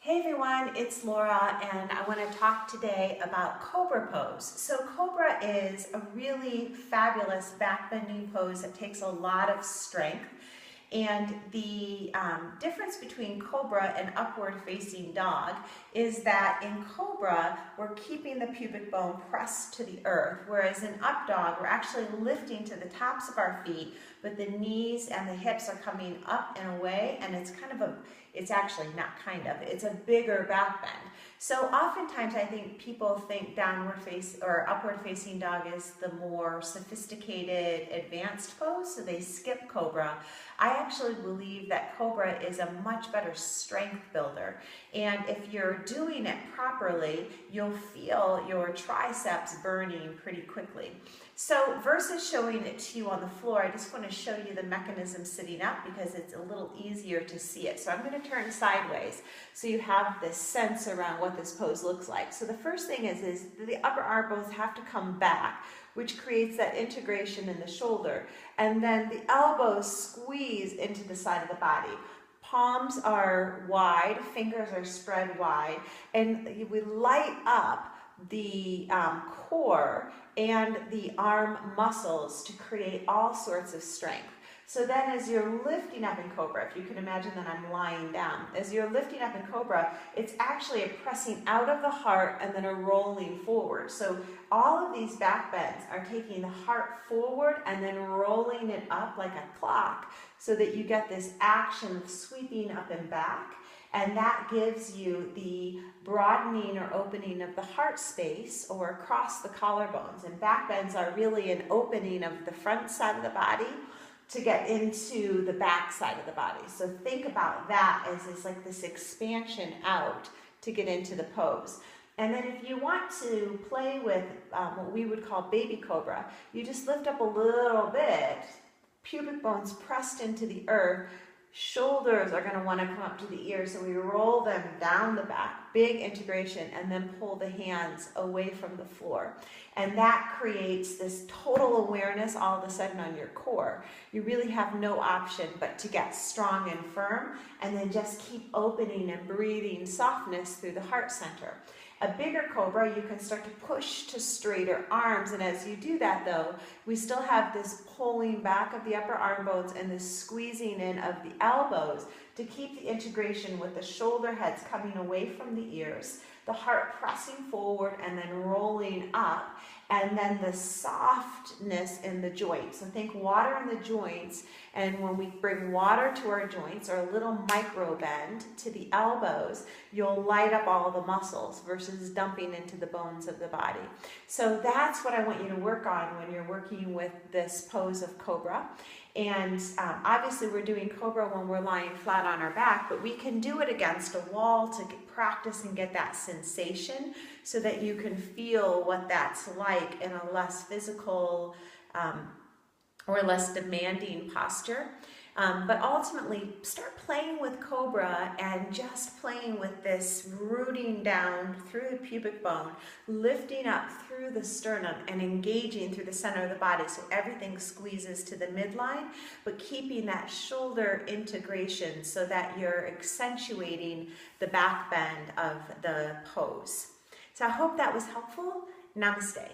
Hey everyone, it's Laura and I want to talk today about Cobra Pose. So Cobra is a really fabulous back bending pose that takes a lot of strength. And the difference between Cobra and upward facing dog is that in Cobra, we're keeping the pubic bone pressed to the earth, whereas in up dog, we're actually lifting to the tops of our feet, but the knees and the hips are coming up and away, and it's actually not kind of, it's a bigger back bend. So oftentimes I think people think downward face or upward facing dog is the more sophisticated, advanced pose, so they skip Cobra. I actually believe that Cobra is a much better strength builder. And if you're doing it properly, you'll feel your triceps burning pretty quickly. So versus showing it to you on the floor, I just want to show you the mechanism sitting up because it's a little easier to see it. So I'm going to turn sideways so you have this sense around what this pose looks like. So the first thing is the upper arm bones have to come back, which creates that integration in the shoulder. And then the elbows squeeze into the side of the body. Palms are wide, fingers are spread wide, and we light up the core and the arm muscles to create all sorts of strength. So then as you're lifting up in Cobra, if you can imagine that I'm lying down, as you're lifting up in Cobra, it's actually a pressing out of the heart and then a rolling forward. So all of these back bends are taking the heart forward and then rolling it up like a clock so that you get this action of sweeping up and back. And that gives you the broadening or opening of the heart space or across the collarbones. And back bends are really an opening of the front side of the body to get into the back side of the body. So think about that as like this expansion out to get into the pose. And then if you want to play with what we would call baby cobra, you just lift up a little bit, pubic bones pressed into the earth, shoulders are going to want to come up to the ears, so we roll them down the back, big integration, and then pull the hands away from the floor. And that creates this total awareness all of a sudden on your core. You really have no option but to get strong and firm, and then just keep opening and breathing softness through the heart center. A bigger cobra, you can start to push to straighter arms, and as you do that though, we still have this pulling back of the upper arm bones and this squeezing in of the elbows to keep the integration with the shoulder heads coming away from the ears, the heart pressing forward and then rolling up, and then the softness in the joints. So think water in the joints, and when we bring water to our joints or a little micro bend to the elbows, you'll light up all the muscles versus dumping into the bones of the body. So that's what I want you to work on when you're working with this pose of Cobra. And obviously we're doing Cobra when we're lying flat on our back, but we can do it against a wall to practice and get that sensation so that you can feel what that's like in a less physical or less demanding posture. But ultimately, start playing with Cobra and just playing with this rooting down through the pubic bone, lifting up through the sternum and engaging through the center of the body so everything squeezes to the midline, but keeping that shoulder integration so that you're accentuating the back bend of the pose. So I hope that was helpful. Namaste.